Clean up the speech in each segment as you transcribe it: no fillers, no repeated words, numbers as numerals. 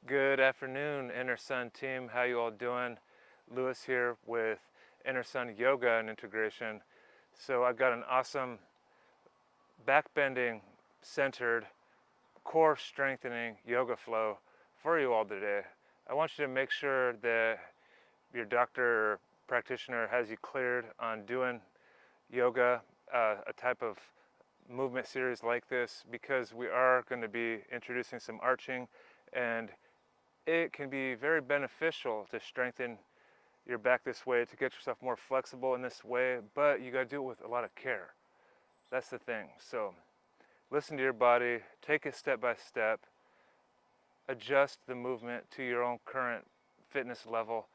Good afternoon, Inner Sun team. How you all doing? Lewis here with Inner Sun Yoga and Integration. So I've got an awesome back bending, centered, core strengthening yoga flow for you all today. I want you to make sure that your doctor or practitioner has you cleared on doing yoga, a type of movement series like this, because we are going to be introducing some arching, and it can be very beneficial to strengthen your back this way, to get yourself more flexible in this way, but you got to do it with a lot of care. That's the thing. So listen to your body, take it step by step, adjust the movement to your own current fitness level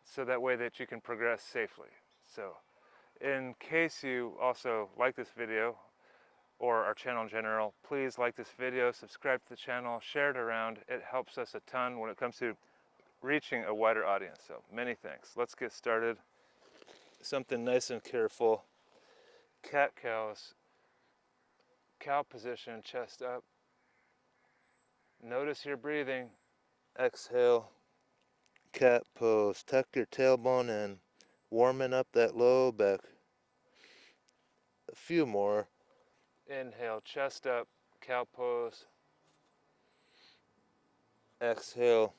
so that way that you can progress safely. So in case you also like this video or our channel in general, please like this video, subscribe to the channel, share it around. It helps us a ton when it comes to reaching a wider audience. So many thanks. Let's get started. Something nice and careful. Cat cows. Cow position, chest up. Notice your breathing. Exhale. Cat pose. Tuck your tailbone in. Warming up that low back. A few more. Inhale, chest up. Cow pose. Exhale.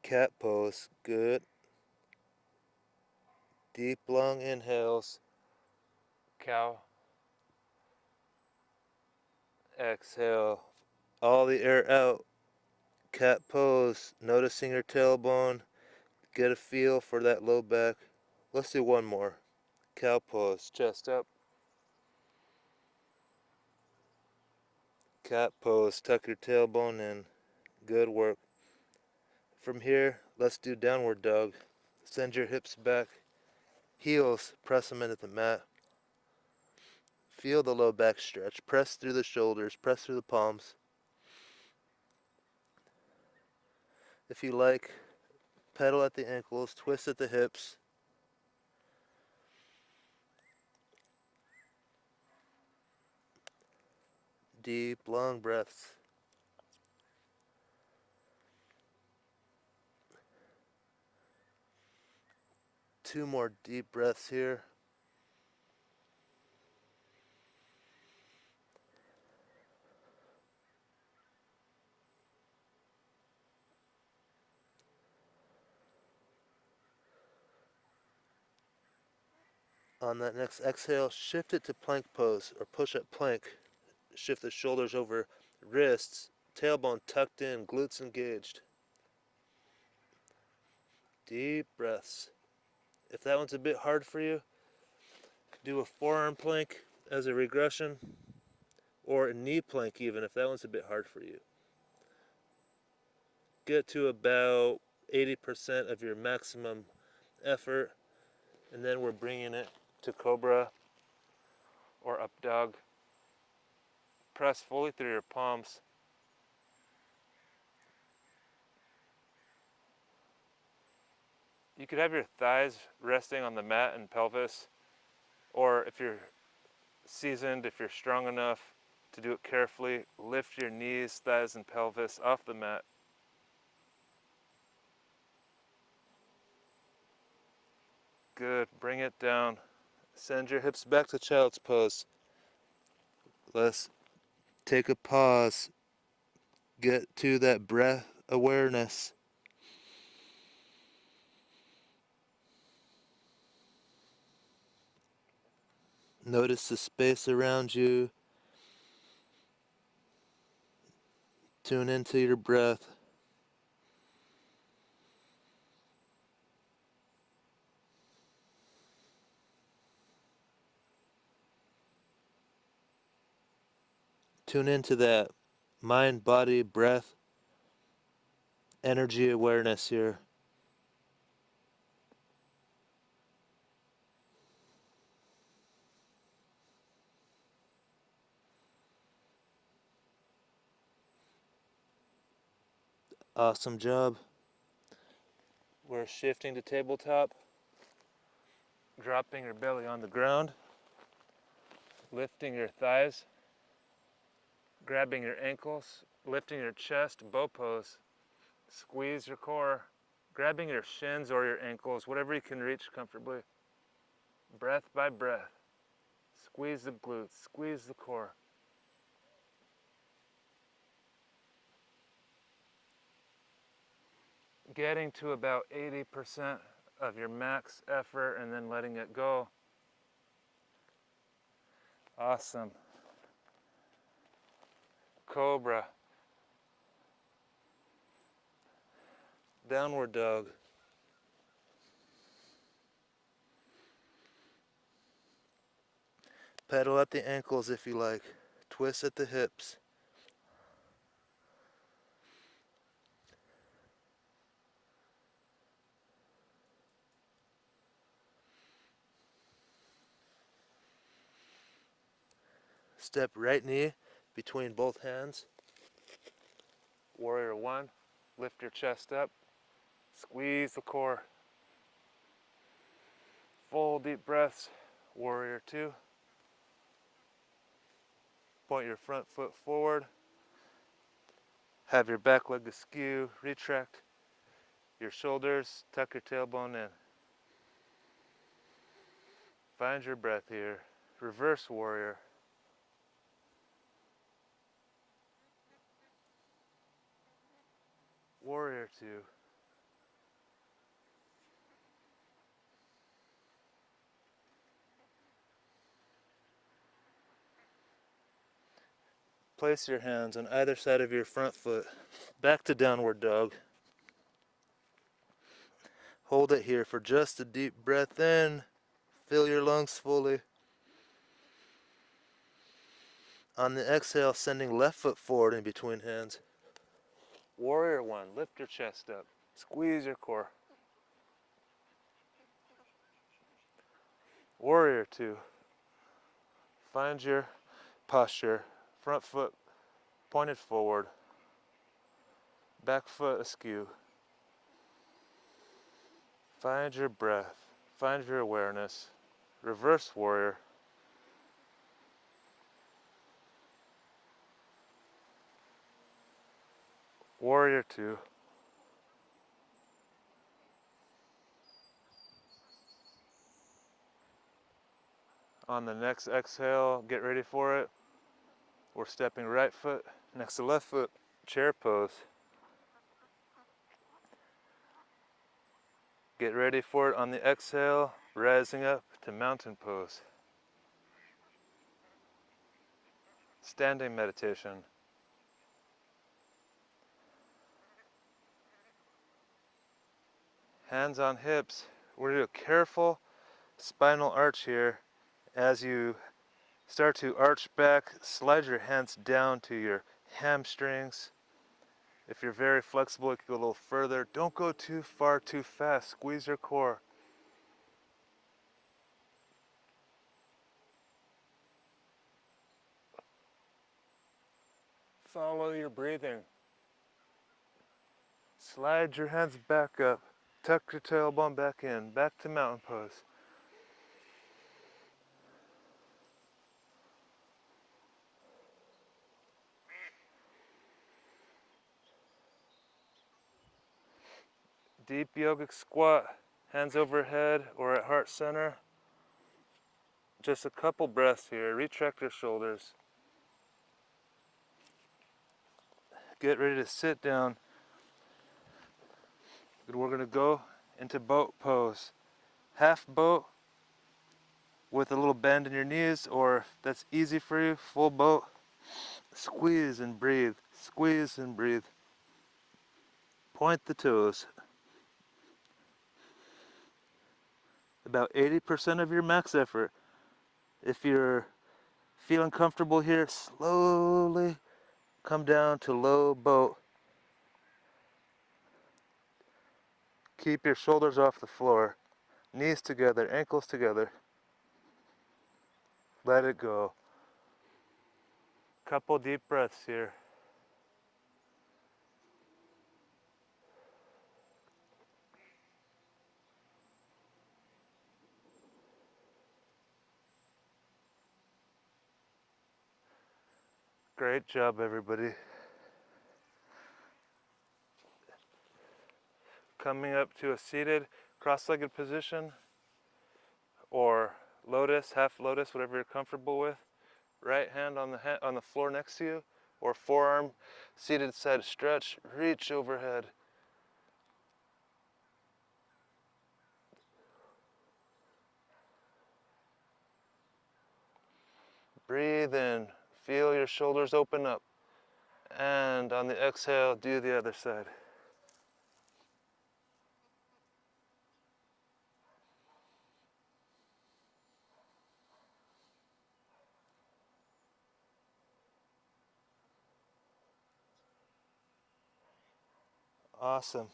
Cat pose. Good. Deep, long inhales. Cow. Exhale. All the air out. Cat pose. Noticing your tailbone. Get a feel for that low back. Let's do one more. Cow pose. Chest up. Cat pose. Tuck your tailbone in. Good work. From here, let's do downward dog. Send your hips back. Heels, press them into the mat. Feel the low back stretch. Press through the shoulders. Press through the palms. If you like, pedal at the ankles. Twist at the hips. Deep, long breaths. Two more deep breaths here. On that next exhale, shift it to plank pose or push-up plank. Shift the shoulders over wrists, tailbone tucked in, glutes engaged. Deep breaths. If that one's a bit hard for you, do a forearm plank as a regression, or a knee plank even if that one's a bit hard for you. Get to about 80% of your maximum effort, and then we're bringing it to cobra or up dog. Press fully through your palms. You could have your thighs resting on the mat and pelvis, or if you're seasoned, if you're strong enough to do it carefully, lift your knees, thighs, and pelvis off the mat. Good. Bring it down. Send your hips back to child's pose. Let's take a pause. Get to that breath awareness. Notice the space around you. Tune into your breath. Tune into that mind, body, breath, energy awareness here. Awesome job. We're shifting to tabletop, dropping your belly on the ground, lifting your thighs, grabbing your ankles, lifting your chest, bow pose. Squeeze your core, grabbing your shins or your ankles, whatever you can reach comfortably. Breath by breath. Squeeze the glutes, squeeze the core. Getting to about 80% of your max effort and then letting it go. Awesome. Cobra. Downward dog. Pedal at the ankles if you like. Twist at the hips. Step right knee between both hands. Warrior one. Lift your chest up. Squeeze the core. Full deep breaths. Warrior two. Point your front foot forward. Have your back leg askew. Retract your shoulders. Tuck your tailbone in. Find your breath here. Reverse warrior. Warrior two. Place your hands on either side of your front foot. Back to downward dog. Hold it here for just a deep breath in. Fill your lungs fully. On the exhale, sending left foot forward in between hands. Warrior one, lift your chest up. Squeeze your core. Warrior two, find your posture. Front foot pointed forward. Back foot askew. Find your breath. Find your awareness. Reverse warrior. Warrior two. On the next exhale, get ready for it. We're stepping right foot next to left foot, chair pose. Get ready for it on the exhale, rising up to mountain pose. Standing meditation. Hands on hips. We're going to do a careful spinal arch here. As you start to arch back, slide your hands down to your hamstrings. If you're very flexible, you can go a little further. Don't go too far too fast. Squeeze your core. Follow your breathing. Slide your hands back up. Tuck your tailbone back in. Back to mountain pose. Deep yogic squat. Hands overhead or at heart center. Just a couple breaths here. Retract your shoulders. Get ready to sit down. We're going to go into boat pose. Half boat with a little bend in your knees, or if that's easy for you, full boat. Squeeze and breathe. Squeeze and breathe. Point the toes. About 80% of your max effort. If you're feeling comfortable here, slowly come down to low boat. Keep your shoulders off the floor. Knees together, ankles together. Let it go. Couple deep breaths here. Great job, everybody. coming up to a seated cross-legged position, or lotus, half lotus, whatever you're comfortable with. Right hand on the floor next to you, or forearm seated side stretch, reach overhead. Breathe in, feel your shoulders open up, and on the exhale, do the other side. Awesome.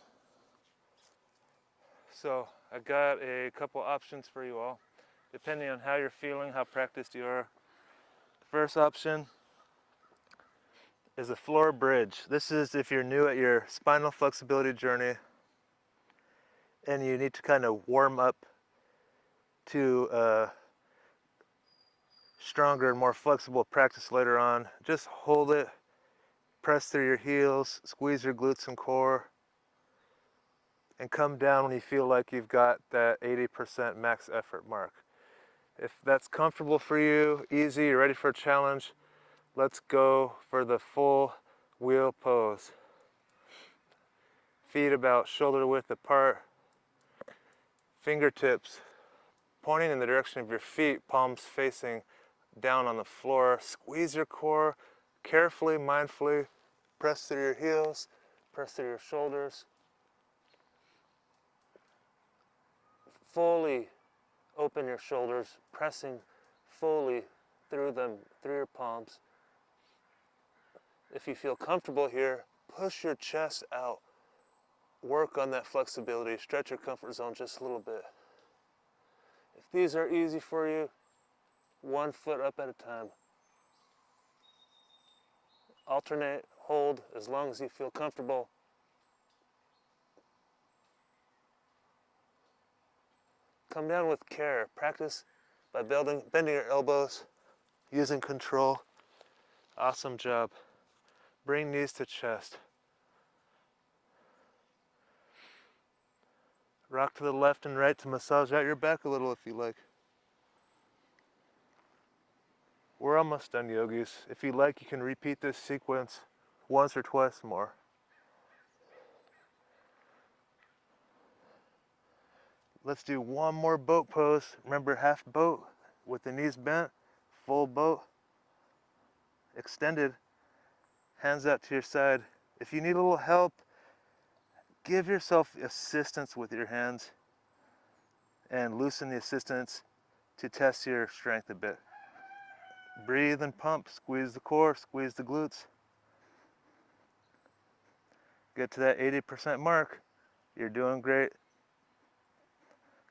So I got a couple options for you all, depending on how you're feeling, how practiced you are. The first option is a floor bridge. This is if you're new at your spinal flexibility journey and you need to kind of warm up to stronger and more flexible practice later on. Just hold it, press through your heels, squeeze your glutes and core, and come down when you feel like you've got that 80% max effort mark. If that's comfortable for you, easy, you're ready for a challenge, let's go for the full wheel pose. Feet about shoulder width apart, fingertips pointing in the direction of your feet, palms facing down on the floor. Squeeze your core carefully, mindfully. Press through your heels, press through your shoulders. Fully open your shoulders, pressing fully through them, through your palms. If you feel comfortable here, push your chest out. Work on that flexibility. Stretch your comfort zone just a little bit. If these are easy for you, 1 foot up at a time. Alternate, hold as long as you feel comfortable. Come down with care. Practice by bending your elbows, using control. Awesome job. Bring knees to chest. Rock to the left and right to massage out your back a little if you like. We're almost done, yogis. If you like, you can repeat this sequence once or twice more. Let's do one more boat pose. Remember, half boat with the knees bent, full boat, extended, hands out to your side. If you need a little help, give yourself assistance with your hands and loosen the assistance to test your strength a bit. Breathe and pump, squeeze the core, squeeze the glutes. Get to that 80% mark. You're doing great.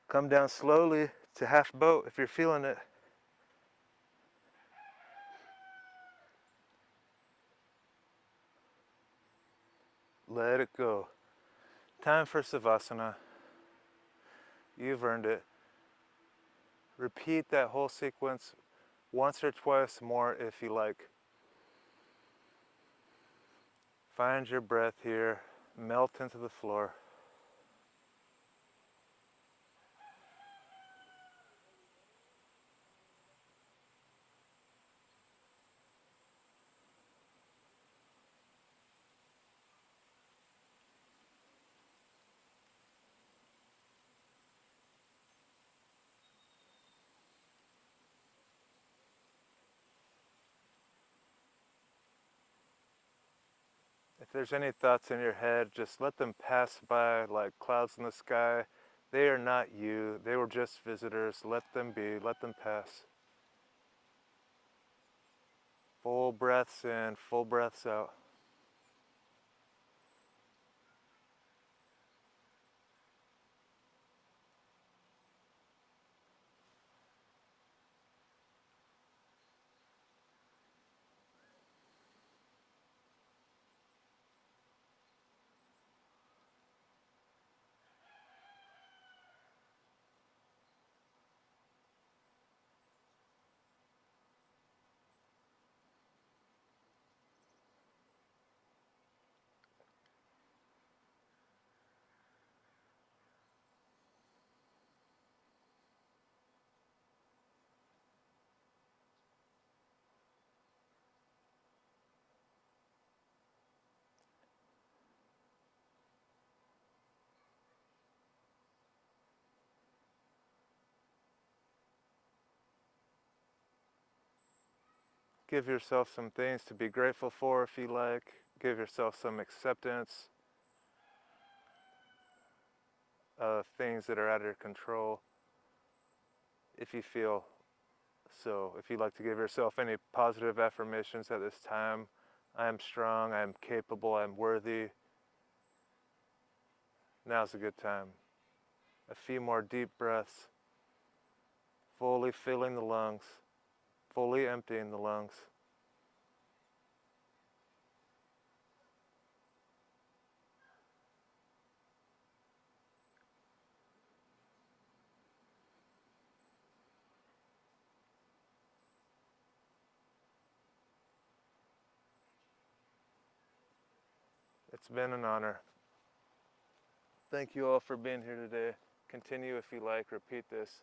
Come down slowly to half boat if you're feeling it. Let it go. Time for Savasana. You've earned it. Repeat that whole sequence once or twice more if you like. Find your breath here. Melt into the floor. If there's any thoughts in your head, just let them pass by like clouds in the sky. They are not you. They were just visitors. Let them be. Let them pass. Full breaths in, full breaths out. Give yourself some things to be grateful for if you like. Give yourself some acceptance of things that are out of your control if you feel so. If you'd like to give yourself any positive affirmations at this time, I am strong, I am capable, I am worthy. Now's a good time. A few more deep breaths, fully filling the lungs, fully emptying the lungs. It's been an honor. Thank you all for being here today. Continue if you like, repeat this.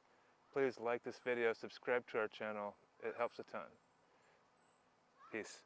Please like this video, subscribe to our channel. It helps a ton. Peace.